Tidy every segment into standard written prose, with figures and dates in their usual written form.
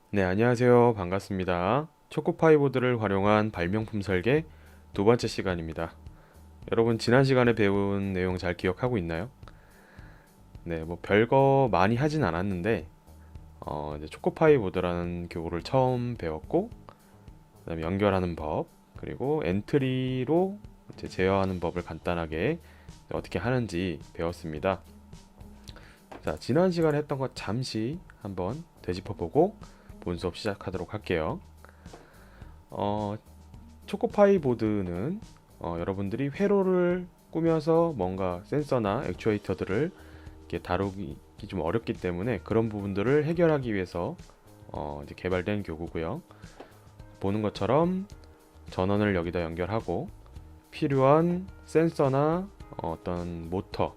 네, 안녕하세요. 반갑습니다. 초코파이 보드를 활용한 발명품 설계 두 번째 시간입니다. 여러분, 지난 시간에 배운 내용 잘 기억하고 있나요? 네, 뭐 별거 많이 하진 않았는데, 이제 초코파이 보드라는 교구를 처음 배웠고, 그다음에 연결하는 법, 그리고 엔트리로 이제 제어하는 법을 간단하게 어떻게 하는지 배웠습니다. 자, 지난 시간에 했던 것 잠시 한번 되짚어보고 본 수업 시작하도록 할게요. 어, 초코파이 보드는 여러분들이 회로를 꾸며서 뭔가 센서나 액추에이터들을 이렇게 다루기 좀 어렵기 때문에 그런 부분들을 해결하기 위해서 이제 개발된 교구고요. 보는 것처럼 전원을 여기다 연결하고 필요한 센서나 어떤 모터,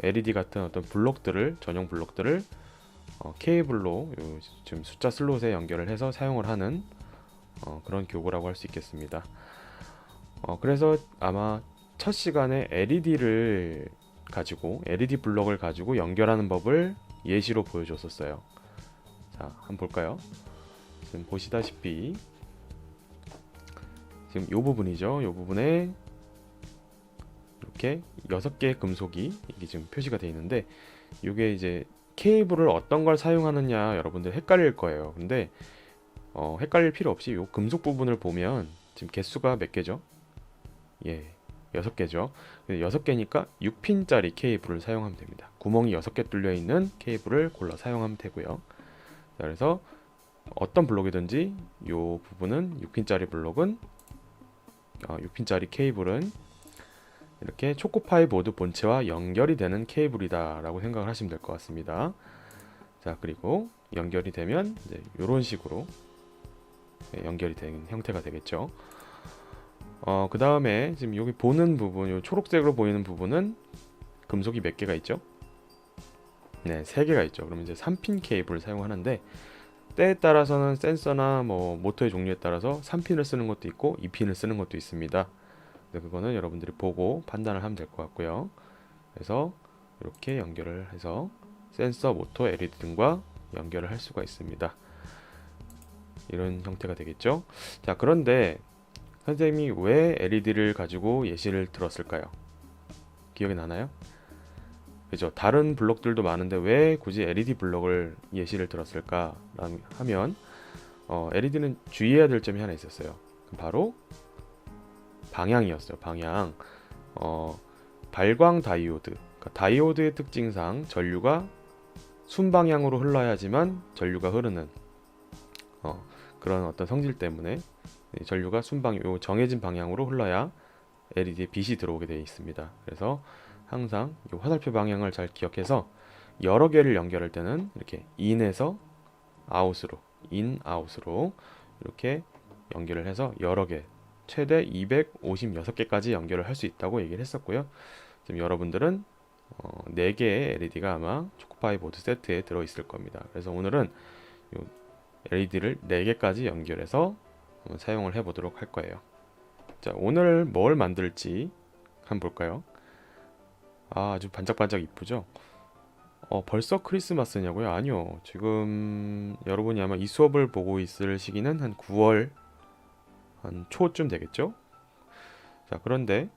LED 같은 어떤 블록들을 전용 블록들을 케이블로 지금 숫자 슬롯에 연결을 해서 사용을 하는 그런 교구라고 할 수 있겠습니다. 그래서 아마 첫 시간에 LED 블럭을 가지고 연결하는 법을 예시로 보여줬었어요. 자, 한번 볼까요? 지금 보시다시피 지금 이 부분이죠. 이 부분에 이렇게 6개의 금속이 이게 지금 표시가 되어 있는데 이게 이제 케이블을 어떤 걸 사용하느냐 여러분들 헷갈릴 거예요. 근데 헷갈릴 필요 없이 이 금속 부분을 보면 지금 개수가 몇 개죠? 예, 6개죠. 6개니까 6핀짜리 케이블을 사용하면 됩니다. 구멍이 6개 뚫려 있는 케이블을 골라 사용하면 되고요. 자, 그래서 어떤 블록이든지 이 부분은 6핀짜리 블록은 6핀짜리 케이블은 이렇게 초코파이 보드 본체와 연결이 되는 케이블이다 라고 생각을 하시면 될 것 같습니다. 자, 그리고 연결이 되면 이제 이런 식으로 연결이 된 형태가 되겠죠. 그 다음에 지금 여기 보는 부분, 요 초록색으로 보이는 부분은 금속이 몇 개가 있죠? 네, 3개가 있죠. 그러면 이제 3핀 케이블을 사용하는데 때에 따라서는 센서나 뭐 모터의 종류에 따라서 3핀을 쓰는 것도 있고 2핀을 쓰는 것도 있습니다. 근데 그거는 여러분들이 보고 판단을 하면 될 것 같고요. 그래서 이렇게 연결을 해서 센서, 모터, LED 등과 연결을 할 수가 있습니다. 이런 형태가 되겠죠. 자, 그런데 선생님이 왜 LED를 가지고 예시를 들었을까요? 기억이 나나요? 그죠? 다른 블록들도 많은데 왜 굳이 LED 블록을 예시를 들었을까 하면 LED는 주의해야 될 점이 하나 있었어요. 바로 방향이었어요. 방향. 발광 다이오드. 그러니까 다이오드의 특징상 전류가 순방향으로 흘러야지만 전류가 흐르는 그런 어떤 성질 때문에 전류가 요 정해진 방향으로 흘러야 LED에 빛이 들어오게 되어 있습니다. 그래서 항상 이 화살표 방향을 잘 기억해서 여러 개를 연결할 때는 이렇게 인에서 아웃으로, 인, 아웃으로 이렇게 연결을 해서 여러 개, 최대 256개까지 연결을 할 수 있다고 얘기를 했었고요. 지금 여러분들은 4개의 LED가 아마 초코파이 보드 세트에 들어있을 겁니다. 그래서 오늘은 LED를 4개까지 연결해서 사용을 해보도록 할 거예요. 자, 오늘 뭘 만들지 한번 볼까요? 아주 반짝반짝 이쁘죠? 벌써 크리스마스냐고요? 아니요. 지금 여러분이 아마 이 수업을 보고 있을 시기는 한 9월 한 초쯤 되겠죠? 자, 그런데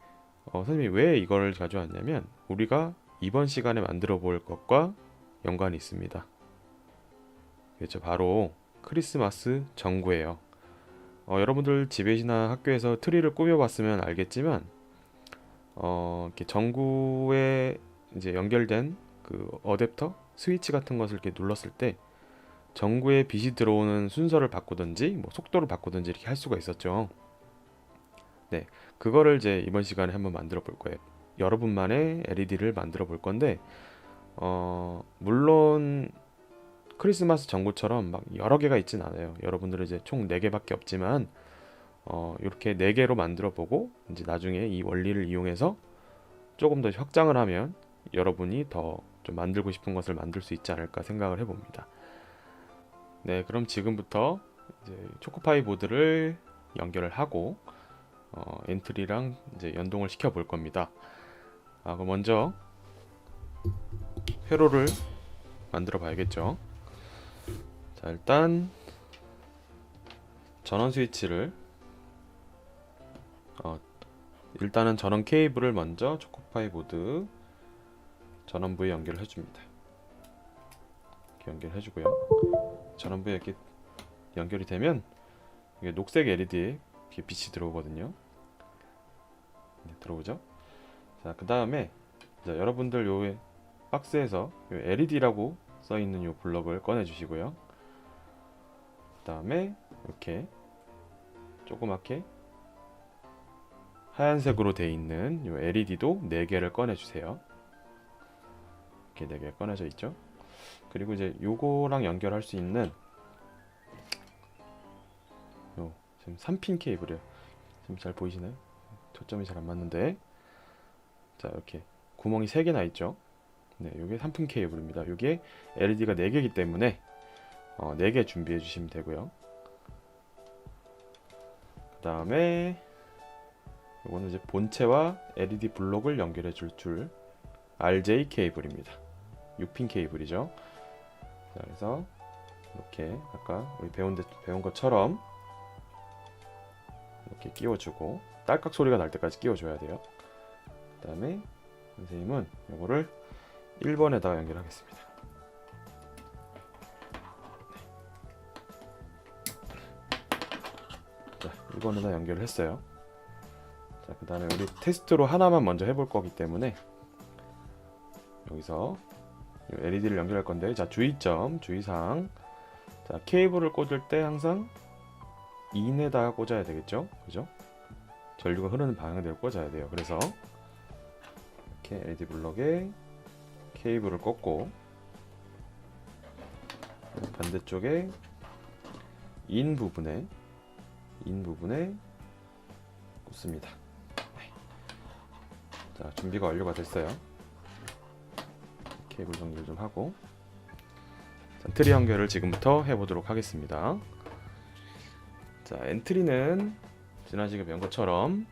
선생님이 왜 이걸 가져왔냐면 우리가 이번 시간에 만들어 볼 것과 연관이 있습니다. 그렇죠? 바로 크리스마스 전구예요. 여러분들 집에나 학교에서 트리를 꾸며봤으면 알겠지만 이렇게 전구에 이제 연결된 그 어댑터, 스위치 같은 것을 이렇게 눌렀을 때 전구에 빛이 들어오는 순서를 바꾸든지 뭐 속도를 바꾸든지 이렇게 할 수가 있었죠. 네, 그거를 이제 이번 시간에 한번 만들어 볼 거예요. 여러분만의 LED를 만들어 볼 건데 물론 크리스마스 전구처럼 막 여러 개가 있진 않아요. 여러분들은 이제 총 4개밖에 없지만 이렇게 4개로 만들어 보고 이제 나중에 이 원리를 이용해서 조금 더 확장을 하면 여러분이 더 좀 만들고 싶은 것을 만들 수 있지 않을까 생각을 해봅니다. 네, 그럼 지금부터 이제 초코파이 보드를 연결을 하고 엔트리랑 이제 연동을 시켜 볼 겁니다. 그럼 먼저 회로를 만들어 봐야겠죠. 자, 일단 전원 스위치를 일단은 전원 케이블을 먼저 초코파이 보드 전원부에 연결을 해줍니다. 이렇게 연결해주고요. 전원부에 이렇게 연결이 되면 이게 녹색 LED에 이렇게 빛이 들어오거든요. 네, 들어오죠? 자, 그 다음에 여러분들 요 박스에서 요 LED라고 써있는 요 블럭을 꺼내 주시고요. 그 다음에 이렇게 조그맣게 하얀색으로 되어 있는 요 LED도 4개를 꺼내 주세요. 이렇게 4개 꺼내져 있죠. 그리고 이제 요거랑 연결할 수 있는 요 지금 3핀 케이블이에요. 지금 잘 보이시나요? 초점이 잘 안 맞는데, 자, 이렇게 구멍이 3개나 있죠. 네, 요게 3핀 케이블입니다. 요게 LED가 4개이기 때문에 4개 준비해 주시면 되고요. 그 다음에 요거는 이제 본체와 LED 블록을 연결해 줄 RJ 케이블입니다. 6핀 케이블이죠. 자, 그래서 이렇게 아까 우리 배운 것처럼 이렇게 끼워주고 딸깍 소리가 날 때까지 끼워줘야 돼요. 그 다음에 선생님은 이거를 1번에다가 연결하겠습니다. 자, 1번에다 연결을 했어요. 자, 그 다음에 우리 테스트로 하나만 먼저 해볼 거기 때문에 여기서 LED를 연결할 건데, 자, 주의사항. 자, 케이블을 꽂을 때 항상 인에다가 꽂아야 되겠죠? 그죠? 전류가 흐르는 방향대로 꽂아야 돼요. 그래서 이렇게 LED 블럭에 케이블을 꽂고 반대쪽에 인 부분에 꽂습니다. 자, 준비가 완료가 됐어요. 케이블 정리를 좀 하고, 자, 엔트리 연결을 지금부터 해보도록 하겠습니다. 자, 엔트리는 지난 시간에 배운 것처럼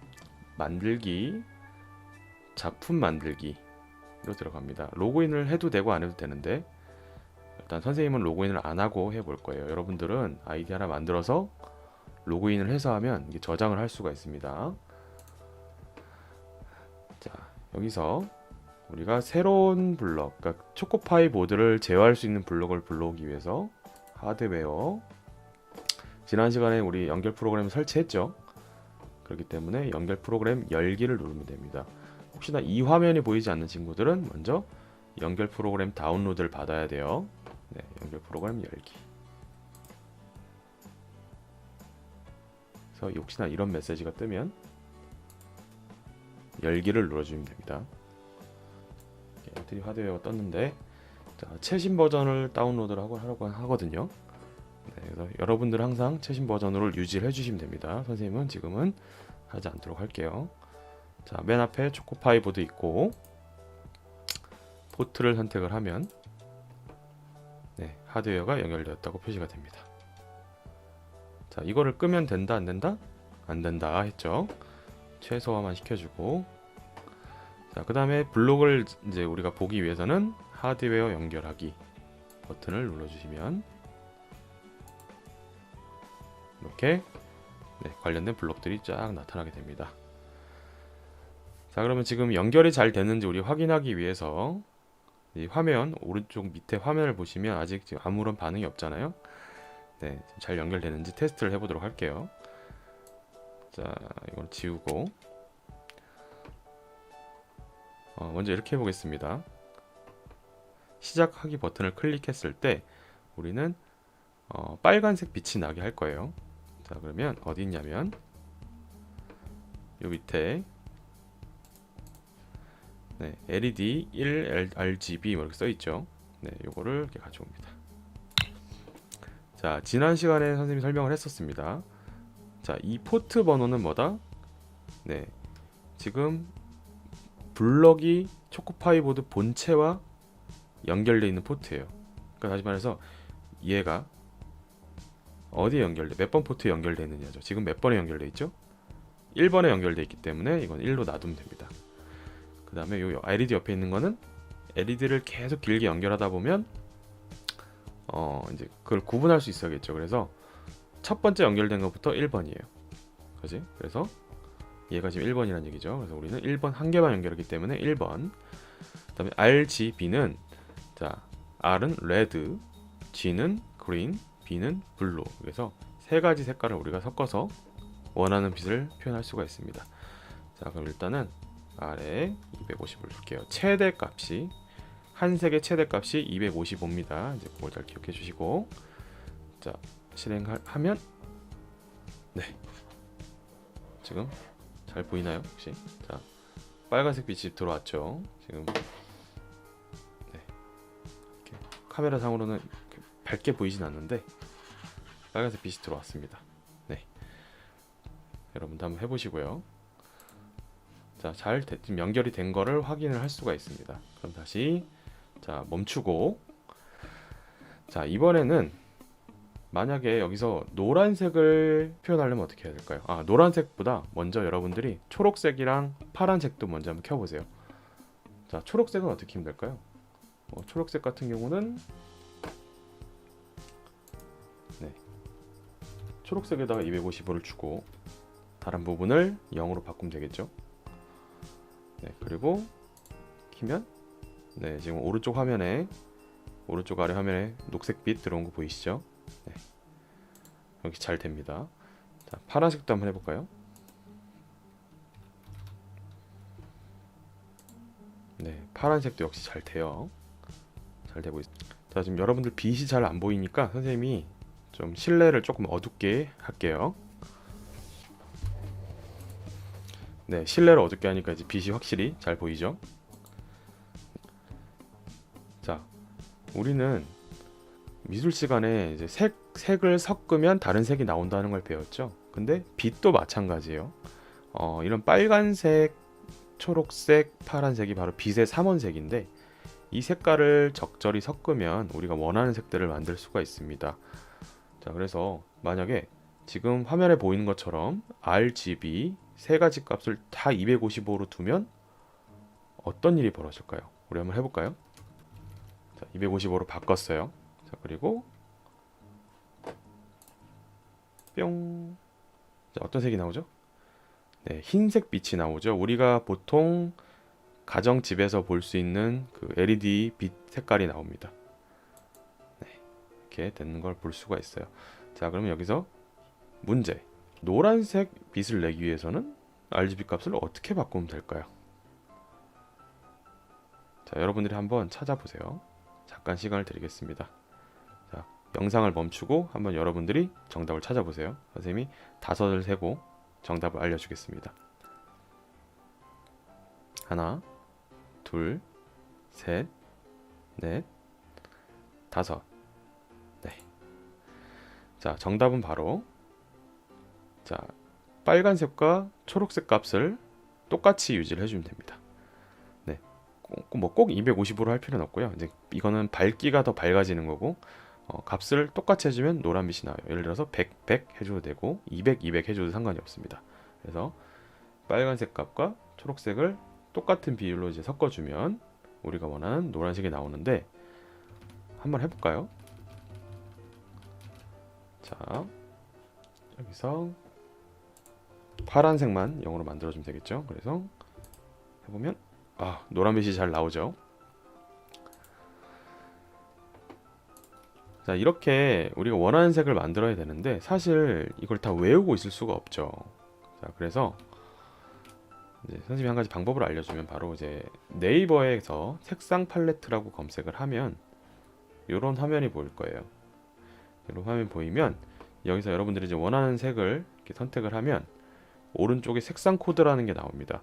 만들기, 작품 만들기로 들어갑니다. 로그인을 해도 되고 안 해도 되는데, 일단 선생님은 로그인을 안 하고 해볼 거예요. 여러분들은 아이디 하나 만들어서 로그인을 해서 하면 이게 저장을 할 수가 있습니다. 자, 여기서 우리가 새로운 블럭, 그러니까 초코파이 보드를 제어할 수 있는 블럭을 불러오기 위해서 하드웨어, 지난 시간에 우리 연결 프로그램을 설치했죠. 그렇기 때문에 연결 프로그램 열기를 누르면 됩니다. 혹시나 이 화면이 보이지 않는 친구들은 먼저 연결 프로그램 다운로드를 받아야 돼요. 네, 연결 프로그램 열기. 그래서 혹시나 이런 메시지가 뜨면 열기를 눌러주면 됩니다. 엔트리 하드웨어가 떴는데, 자, 최신 버전을 다운로드를 하라고 하거든요. 네, 그래서 여러분들 항상 최신 버전으로 유지를 해주시면 됩니다. 선생님은 지금은 하지 않도록 할게요. 자, 맨 앞에 초코파이 보드 있고 포트를 선택을 하면 네, 하드웨어가 연결되었다고 표시가 됩니다. 자, 이거를 끄면 된다, 안 된다? 안 된다 했죠. 최소화만 시켜주고, 자, 그 다음에 블록을 이제 우리가 보기 위해서는 하드웨어 연결하기 버튼을 눌러주시면 이렇게 네, 관련된 블록들이 쫙 나타나게 됩니다. 자, 그러면 지금 연결이 잘 됐는지 우리 확인하기 위해서 이 화면 오른쪽 밑에 화면을 보시면 아직 지금 아무런 반응이 없잖아요. 네, 잘 연결되는지 테스트를 해보도록 할게요. 자, 이걸 지우고 먼저 이렇게 해보겠습니다. 시작하기 버튼을 클릭했을 때 우리는 빨간색 빛이 나게 할 거예요. 자, 그러면 어디 있냐면 요 밑에 네, LED 1 RGB 이렇게 써 있죠. 네, 요거를 이렇게 가져옵니다. 자, 지난 시간에 선생님이 설명을 했었습니다. 자, 이 포트 번호는 뭐다? 네, 지금 블럭이 초코파이 보드 본체와 연결되어 있는 포트예요. 그러니까 다시 말해서 얘가 어디에 연결돼? 몇 번 포트에 연결되어 있느냐죠. 지금 몇 번에 연결되어 있죠? 1번에 연결되어 있기 때문에 이건 1로 놔두면 됩니다. 그 다음에 요 LED 옆에 있는 거는 LED를 계속 길게 연결하다 보면 이제 그걸 구분할 수 있어야겠죠. 그래서 첫 번째 연결된 것부터 1번이에요. 그지? 그래서 얘가 지금 1번이라는 얘기죠. 그래서 우리는 1번 한 개만 연결했기 때문에 1번. 그다음에 RGB는 자, R은 레드, G는 그린, B는 블루. 그래서 세 가지 색깔을 우리가 섞어서 원하는 빛을 표현할 수가 있습니다. 자, 그럼 일단은 아래 250을 줄게요. 최대 값이 한 색의 최대 값이 255입니다. 이제 그걸 잘 기억해 주시고, 자, 실행하면 네, 지금 잘 보이나요 혹시? 자, 빨간색 빛이 들어왔죠. 지금 네, 이렇게 카메라 상으로는 이렇게 밝게 보이진 않는데 빨간색 빛이 들어왔습니다. 네, 여러분도 한번 해보시고요. 자, 지금 연결이 된 거를 확인을 할 수가 있습니다. 그럼 다시 자, 멈추고, 자, 이번에는 만약에 여기서 노란색을 표현하려면 어떻게 해야 될까요? 아, 노란색보다 먼저 여러분들이 초록색이랑 파란색도 먼저 한번 켜보세요. 자, 초록색은 어떻게 하면 될까요? 초록색 같은 경우는 네, 초록색에다가 255를 주고 다른 부분을 0으로 바꾸면 되겠죠. 네, 그리고 키면 네, 지금 오른쪽 아래 화면에 녹색빛 들어온 거 보이시죠? 네, 여기 잘 됩니다. 자, 파란색도 한번 해볼까요? 네, 파란색도 역시 잘 돼요. 잘 되고 있습니다. 자, 지금 여러분들 빛이 잘 안 보이니까 선생님이 좀 실내를 조금 어둡게 할게요. 네, 실내를 어둡게 하니까 이제 빛이 확실히 잘 보이죠? 자, 우리는 미술 시간에 이제 색을 섞으면 다른 색이 나온다는 걸 배웠죠. 근데 빛도 마찬가지예요. 이런 빨간색, 초록색, 파란색이 바로 빛의 삼원색인데 이 색깔을 적절히 섞으면 우리가 원하는 색들을 만들 수가 있습니다. 자, 그래서 만약에 지금 화면에 보이는 것처럼 RGB 세 가지 값을 다 255로 두면 어떤 일이 벌어질까요? 우리 한번 해볼까요? 자, 255로 바꿨어요. 자, 그리고 뿅. 자, 어떤 색이 나오죠? 네, 흰색 빛이 나오죠. 우리가 보통 가정집에서 볼 수 있는 그 LED 빛 색깔이 나옵니다. 네, 이렇게 되는 걸 볼 수가 있어요. 자, 그러면 여기서 문제. 노란색 빛을 내기 위해서는 RGB 값을 어떻게 바꾸면 될까요? 자, 여러분들이 한번 찾아보세요. 잠깐 시간을 드리겠습니다. 자, 영상을 멈추고 한번 여러분들이 정답을 찾아보세요. 선생님이 5을 세고 정답을 알려주겠습니다. 하나, 둘, 셋, 넷, 5. 네. 자, 정답은 바로 자, 빨간색과 초록색 값을 똑같이 유지를 해주면 됩니다. 네, 꼭 255로 할 필요는 없고요. 이제 이거는 밝기가 더 밝아지는 거고 값을 똑같이 해주면 노란 빛이 나와요. 예를 들어서 100, 100 해줘도 되고 200, 200 해줘도 상관이 없습니다. 그래서 빨간색 값과 초록색을 똑같은 비율로 이제 섞어주면 우리가 원하는 노란색이 나오는데 한번 해볼까요? 자, 여기서 파란색만 0으로 만들어주면 되겠죠. 그래서 해보면 노란빛이 잘 나오죠. 자, 이렇게 우리가 원하는 색을 만들어야 되는데 사실 이걸 다 외우고 있을 수가 없죠. 자, 그래서 이제 선생님이 한 가지 방법을 알려주면 바로 이제 네이버에서 색상 팔레트라고 검색을 하면 이런 화면이 보일 거예요. 이런 화면이 보이면 여기서 여러분들이 이제 원하는 색을 이렇게 선택을 하면 오른쪽에 색상 코드라는 게 나옵니다.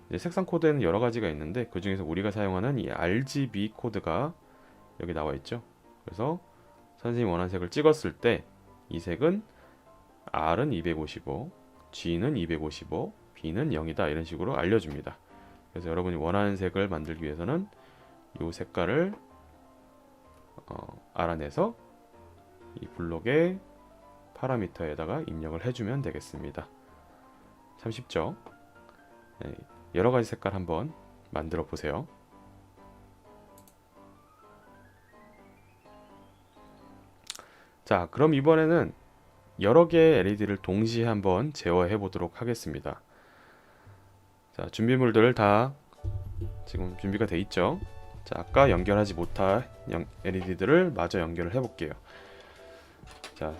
이제 색상 코드에는 여러 가지가 있는데 그 중에서 우리가 사용하는 이 RGB 코드가 여기 나와 있죠. 그래서 선생님이 원하는 색을 찍었을 때 이 색은 R은 255, G는 255, B는 0이다 이런 식으로 알려줍니다. 그래서 여러분이 원하는 색을 만들기 위해서는 이 색깔을 알아내서 이 블록의 파라미터에다가 입력을 해주면 되겠습니다. 참 쉽죠? 네, 여러 가지 색깔 한번 만들어 보세요. 자, 그럼 이번에는 여러 개의 LED를 동시에 한번 제어해 보도록 하겠습니다. 자, 준비물들 다 지금 준비가 돼 있죠. 자, 아까 연결하지 못한 LED들을 마저 연결을 해 볼게요. 자,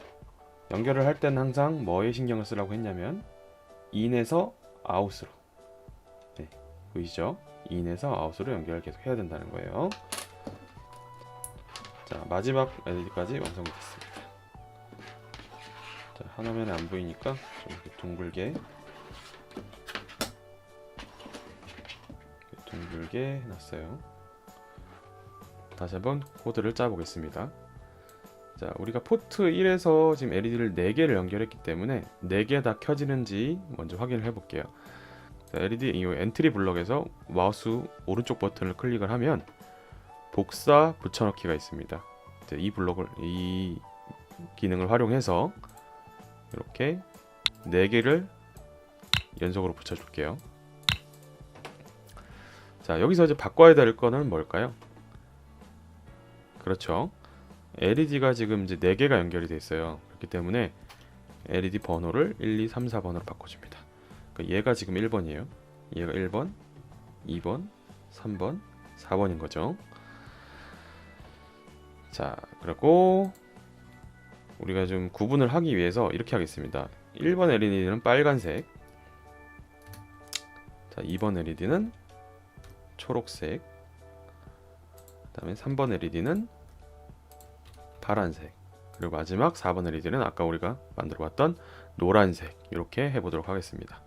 연결을 할 때는 항상 뭐에 신경을 쓰라고 했냐면 인에서 아웃으로, 네, 보이시죠? 인에서 아웃으로 연결을 계속 해야 된다는 거예요. 자, 마지막 LED까지 완성이 됐습니다. 자, 화면에 안 보이니까 좀 이렇게 둥글게 해놨어요. 다시 한번 코드를 짜 보겠습니다. 자, 우리가 포트 1에서 지금 LED를 4개를 연결했기 때문에 4개 다 켜지는지 먼저 확인을 해 볼게요. 자, LED 이 엔트리 블럭에서 마우스 오른쪽 버튼을 클릭을 하면 복사 붙여넣기가 있습니다. 이제 이 기능을 활용해서 이렇게 4개를 연속으로 붙여줄게요. 자, 여기서 이제 바꿔야 될 거는 뭘까요? 그렇죠. LED가 지금 이제 4개가 연결이 돼 있어요. 그렇기 때문에 LED 번호를 1, 2, 3, 4번으로 바꿔줍니다. 그러니까 얘가 지금 1번이에요. 얘가 1번, 2번, 3번, 4번인 거죠. 자, 그리고 우리가 좀 구분을 하기 위해서 이렇게 하겠습니다. 1번 LED는 빨간색, 자, 2번 LED는 초록색, 그 다음에 3번 LED는 파란색, 그리고 마지막 4번 LED는 아까 우리가 만들어 봤던 노란색, 이렇게 해보도록 하겠습니다.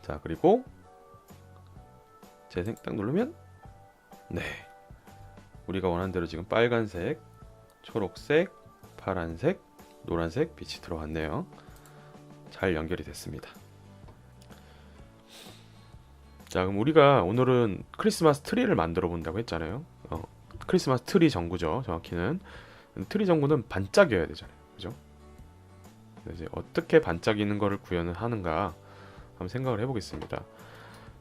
자, 그리고 재생 딱 누르면, 네, 우리가 원하는 대로 지금 빨간색, 초록색, 파란색, 노란색 빛이 들어왔네요. 잘 연결이 됐습니다. 자, 그럼 우리가 오늘은 크리스마스 트리를 만들어 본다고 했잖아요. 크리스마스 트리 전구죠. 정확히는 트리 전구는 반짝여야 되잖아요. 그죠? 이제 어떻게 반짝이는 거를 구현을 하는가 한번 생각을 해보겠습니다.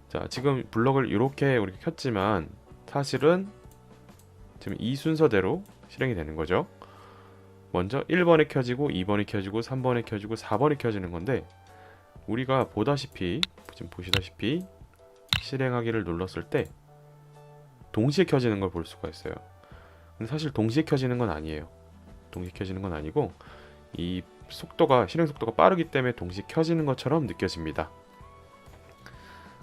자, 지금 블럭을 이렇게 우리가 켰지만 사실은 지금 이 순서대로 실행이 되는 거죠. 먼저 1번에 켜지고 2번이 켜지고 3번에 켜지고 4번이 켜지는 건데, 우리가 지금 보시다시피 실행하기를 눌렀을 때 동시에 켜지는 걸 볼 수가 있어요. 근데 사실 동시에 켜지는 건 아니에요. 동시에 켜지는 건 아니고 이 실행 속도가 빠르기 때문에 동시에 켜지는 것처럼 느껴집니다.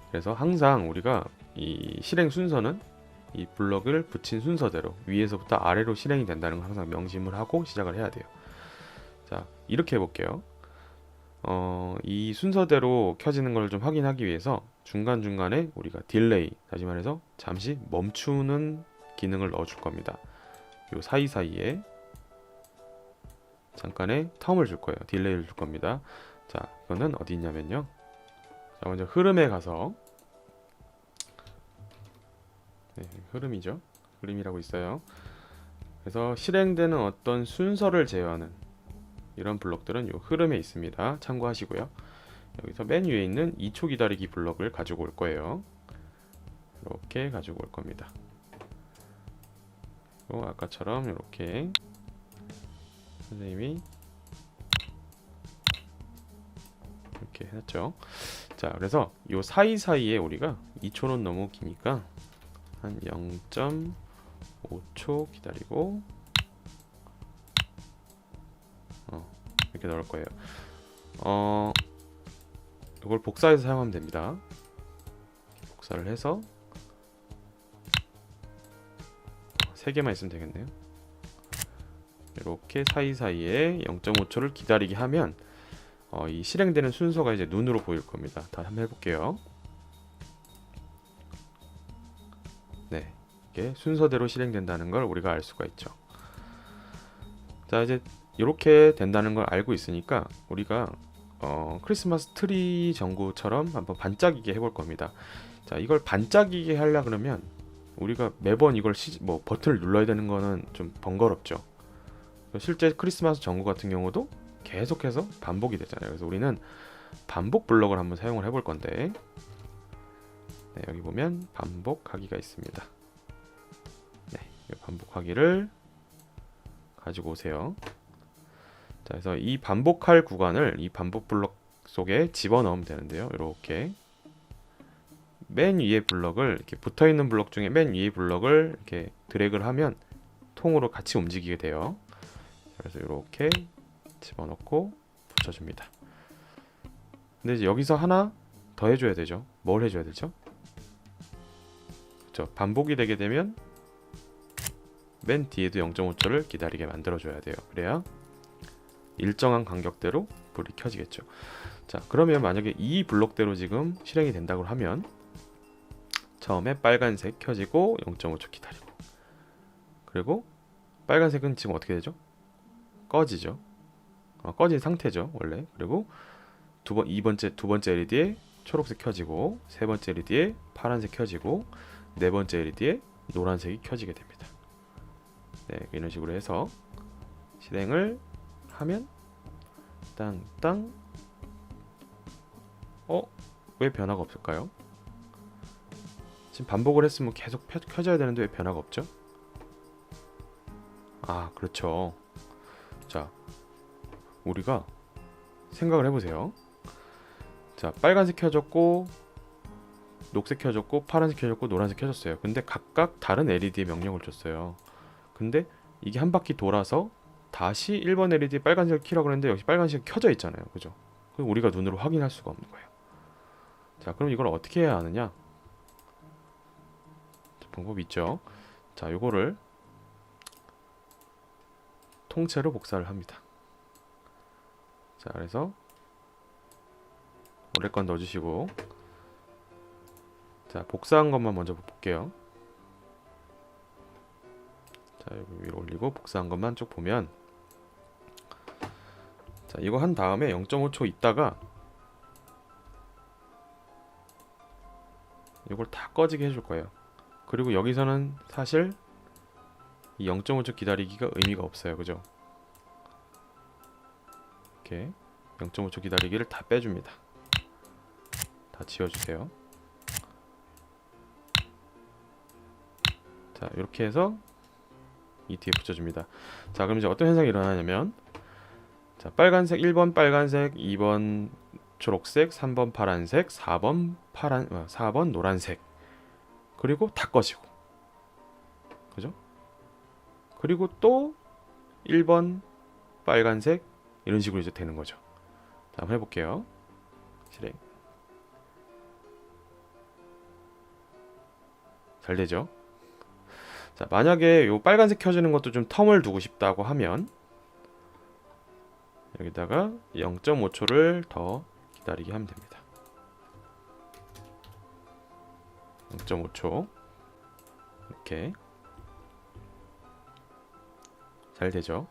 그래서 항상 우리가 이 실행 순서는 이 블럭을 붙인 순서대로 위에서부터 아래로 실행이 된다는 걸 항상 명심을 하고 시작을 해야 돼요. 자, 이렇게 해볼게요. 이 순서대로 켜지는 걸 좀 확인하기 위해서 중간중간에 우리가 딜레이, 다시 말해서 잠시 멈추는 기능을 넣어줄 겁니다. 요 사이사이에 잠깐의 텀을 줄 거예요. 딜레이를 줄 겁니다. 자, 이거는 어디 있냐면요. 자, 먼저 흐름에 가서, 네, 흐름이죠. 흐름이라고 있어요. 그래서 실행되는 어떤 순서를 제어하는 이런 블럭들은 요 흐름에 있습니다. 참고하시고요. 여기서 맨 위에 있는 2초 기다리기 블럭을 가지고 올 거예요. 이렇게 가지고 올 겁니다. 그리고 아까처럼 이렇게 선생님이 이렇게 해놨죠. 자, 그래서 요 사이사이에 우리가 2초는 너무 기니까 한 0.5초 기다리고 이렇게 넣을 거예요. 이걸 복사해서 사용하면 됩니다. 복사를 해서 3개만 있으면 되겠네요. 이렇게 사이사이에 0.5초를 기다리게 하면 이 실행되는 순서가 이제 눈으로 보일 겁니다. 다시 한번 해볼게요. 네, 이게 순서대로 실행된다는 걸 우리가 알 수가 있죠. 자, 이제 이렇게 된다는 걸 알고 있으니까 우리가 크리스마스 트리 전구처럼 한번 반짝이게 해볼 겁니다. 자, 이걸 반짝이게 하려 그러면 우리가 매번 이걸 버튼을 눌러야 되는 거는 좀 번거롭죠. 실제 크리스마스 전구 같은 경우도 계속해서 반복이 되잖아요. 그래서 우리는 반복 블럭을 한번 사용을 해볼 건데, 네, 여기 보면 반복하기가 있습니다. 네, 반복하기를 가지고 오세요. 그래서 이 반복할 구간을 이 반복 블럭 속에 집어넣으면 되는데요. 이렇게 맨 위에 블럭을 이렇게 붙어있는 블럭 중에 맨 위에 블럭을 이렇게 드래그를 하면 통으로 같이 움직이게 돼요. 그래서 이렇게 집어넣고 붙여줍니다. 근데 이제 여기서 하나 더 해줘야 되죠. 뭘 해줘야 되죠? 그렇죠. 반복이 되게 되면 맨 뒤에도 0.5초를 기다리게 만들어줘야 돼요. 그래야 일정한 간격대로 불이 켜지겠죠. 자, 그러면 만약에 이 블록대로 지금 실행이 된다고 하면 처음에 빨간색 켜지고 0.5초 기다리고, 그리고 빨간색은 지금 어떻게 되죠? 꺼지죠. 꺼진 상태죠 원래. 그리고 두 번째 LED에 초록색 켜지고, 세 번째 LED에 파란색 켜지고, 네 번째 LED에 노란색이 켜지게 됩니다. 네, 이런 식으로 해서 실행을 하면 땅땅. 왜 변화가 없을까요? 지금 반복을 했으면 계속 켜져야 되는데 왜 변화가 없죠? 아, 그렇죠. 자, 우리가 생각을 해보세요. 자, 빨간색 켜졌고, 녹색 켜졌고, 파란색 켜졌고, 노란색 켜졌어요. 근데 각각 다른 LED에 명령을 줬어요. 근데 이게 한 바퀴 돌아서 다시 1번 LED 빨간색을 켜라고 했는데 여기 빨간색이 켜져 있잖아요. 그죠? 그럼 우리가 눈으로 확인할 수가 없는 거예요. 자, 그럼 이걸 어떻게 해야 하느냐? 방법이 있죠. 자, 요거를 통째로 복사를 합니다. 자, 그래서 원래 건 넣어주시고, 자, 복사한 것만 먼저 볼게요. 자, 여기 위로 올리고 복사한 것만 쭉 보면, 자, 이거 한 다음에 0.5초 있다가 이걸 다 꺼지게 해줄 거예요. 그리고 여기서는 사실 이 0.5초 기다리기가 의미가 없어요. 그죠? 이렇게 0.5초 기다리기를 다 빼줍니다. 다 지워주세요. 자, 이렇게 해서 이 뒤에 붙여줍니다. 자, 그럼 이제 어떤 현상이 일어나냐면, 자, 빨간색 1번 빨간색, 2번 초록색, 3번 파란색, 4번 노란색, 그리고 다 꺼지고, 그죠? 그리고 또 1번 빨간색, 이런 식으로 이제 되는 거죠. 자, 한번 해볼게요. 실행. 잘 되죠? 자, 만약에 요 빨간색 켜지는 것도 좀 텀을 두고 싶다고 하면 여기다가 0.5초를 더 기다리게 하면 됩니다. 0.5초 이렇게 잘 되죠.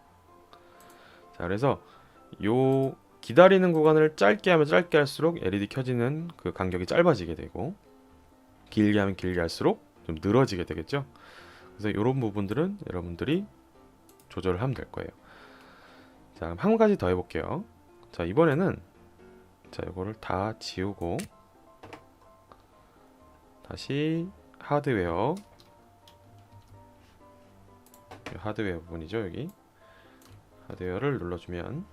자, 그래서 요 기다리는 구간을 짧게 하면 짧게 할수록 LED 켜지는 그 간격이 짧아지게 되고, 길게 하면 길게 할수록 좀 늘어지게 되겠죠. 그래서 이런 부분들은 여러분들이 조절을 하면 될 거예요. 자, 그럼 한 가지 더 해볼게요. 자, 이번에는 자, 이거를 다 지우고 다시 하드웨어, 하드웨어 부분이죠. 여기 하드웨어를 눌러주면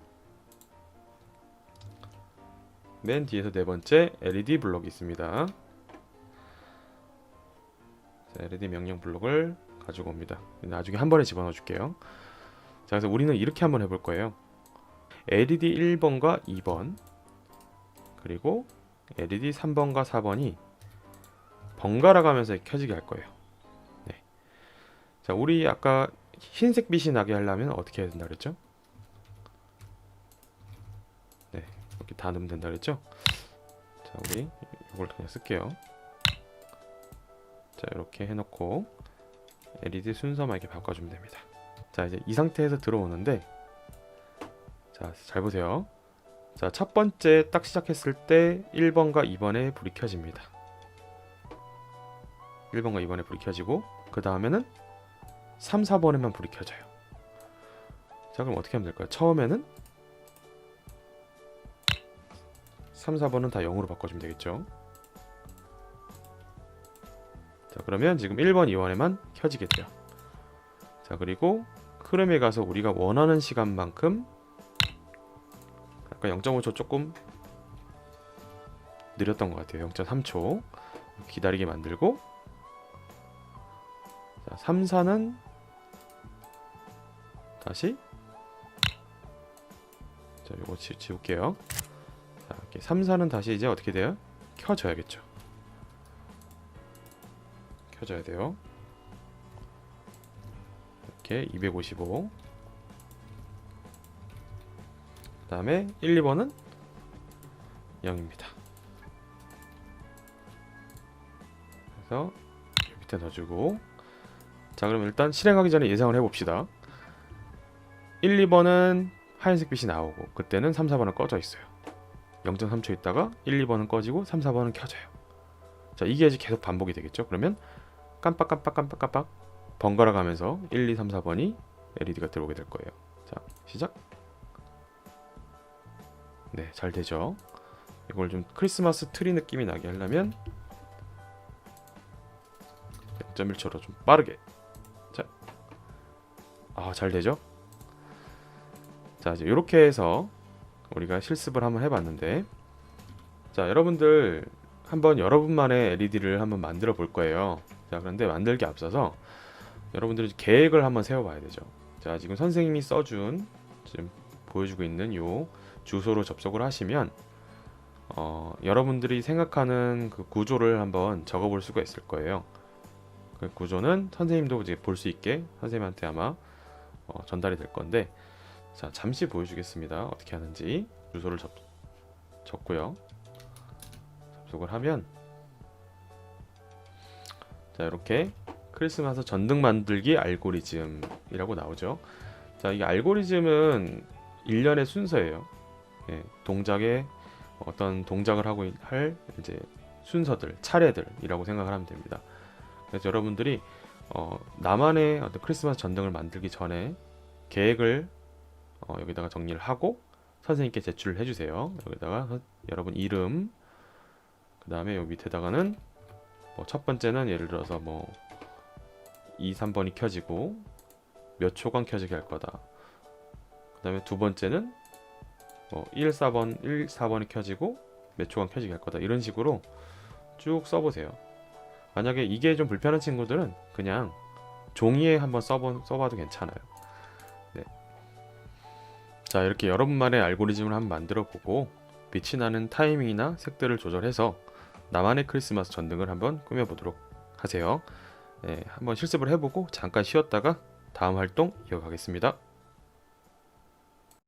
맨 뒤에서 네 번째 LED 블록이 있습니다. 자, LED 명령 블록을 가지고 옵니다. 나중에 한 번에 집어넣어 줄게요. 자, 그래서 우리는 이렇게 한번 해볼 거예요. LED 1번과 2번, 그리고 LED 3번과 4번이 번갈아 가면서 켜지게 할 거예요. 네. 자, 우리 아까 흰색 빛이 나게 하려면 어떻게 해야 된다 그랬죠? 네, 이렇게 다 넣으면 된다 그랬죠? 자, 우리 이걸 그냥 쓸게요. 자, 이렇게 해놓고 LED 순서만 이렇게 바꿔주면 됩니다. 자, 이제 이 상태에서 들어오는데, 자, 잘 보세요. 자, 첫 번째 딱 시작했을 때 1번과 2번에 불이 켜집니다. 1번과 2번에 불이 켜지고, 그 다음에는 3, 4번에만 불이 켜져요. 자, 그럼 어떻게 하면 될까요? 처음에는 3, 4번은 다 0으로 바꿔주면 되겠죠. 자, 그러면 지금 1번, 2번에만 켜지게 돼요. 자, 그리고 흐름에 가서 우리가 원하는 시간만큼 아까 0.5초 조금 느렸던 것 같아요. 0.3초 기다리게 만들고, 자, 3, 4는 다시, 자, 요거 지울게요. 자, 이렇게 3, 4는 다시 이제 어떻게 돼요? 켜져야겠죠. 켜져야 돼요. 이렇게 255. 그 다음에 1, 2번은 0입니다. 그래서 밑에 넣어주고, 자, 그럼 일단 실행하기 전에 예상을 해봅시다. 1, 2번은 하얀색 빛이 나오고 그때는 3, 4번은 꺼져 있어요. 0.3초 있다가 1, 2번은 꺼지고 3, 4번은 켜져요. 자, 이게 이제 계속 반복이 되겠죠. 그러면 깜빡 번갈아 가면서 1, 2, 3, 4번이 LED가 들어오게 될 거예요. 자, 시작. 네, 잘 되죠. 이걸 좀 크리스마스 트리 느낌이 나게 하려면 0.1초로 좀 빠르게. 자, 잘 되죠. 자, 이제 이렇게 해서 우리가 실습을 한번 해봤는데, 자, 여러분들 한번 여러분만의 LED를 한번 만들어 볼 거예요. 자, 그런데 만들기 앞서서 여러분들이 계획을 한번 세워봐야 되죠. 자, 지금 선생님이 써준, 지금 보여주고 있는 요 주소로 접속을 하시면 여러분들이 생각하는 그 구조를 한번 적어볼 수가 있을 거예요. 그 구조는 선생님도 이제 볼 수 있게 선생님한테 아마 전달이 될 건데, 자, 잠시 보여주겠습니다. 어떻게 하는지. 주소를 적고요. 접속을 하면, 자, 이렇게 크리스마스 전등 만들기 알고리즘이라고 나오죠. 자, 이 알고리즘은 일련의 순서예요. 예, 동작에 어떤 동작을 하고 할 이제 순서들, 차례들이라고 생각을 하면 됩니다. 그래서 여러분들이 나만의 어떤 크리스마스 전등을 만들기 전에 계획을 여기다가 정리를 하고 선생님께 제출을 해주세요. 여기다가 여러분 이름, 그 다음에 여기 밑에다가는 첫 번째는 예를 들어서 2, 3번이 켜지고 몇 초간 켜지게 할 거다. 그 다음에 두 번째는 1, 4번이 켜지고 몇 초간 켜지게 할 거다. 이런 식으로 쭉 써보세요. 만약에 이게 좀 불편한 친구들은 그냥 종이에 한번 써봐도 괜찮아요. 네. 자, 이렇게 여러분만의 알고리즘을 한번 만들어보고 빛이 나는 타이밍이나 색들을 조절해서 나만의 크리스마스 전등을 한번 꾸며보도록 하세요. 네, 한번 실습을 해보고 잠깐 쉬었다가 다음 활동 이어가겠습니다.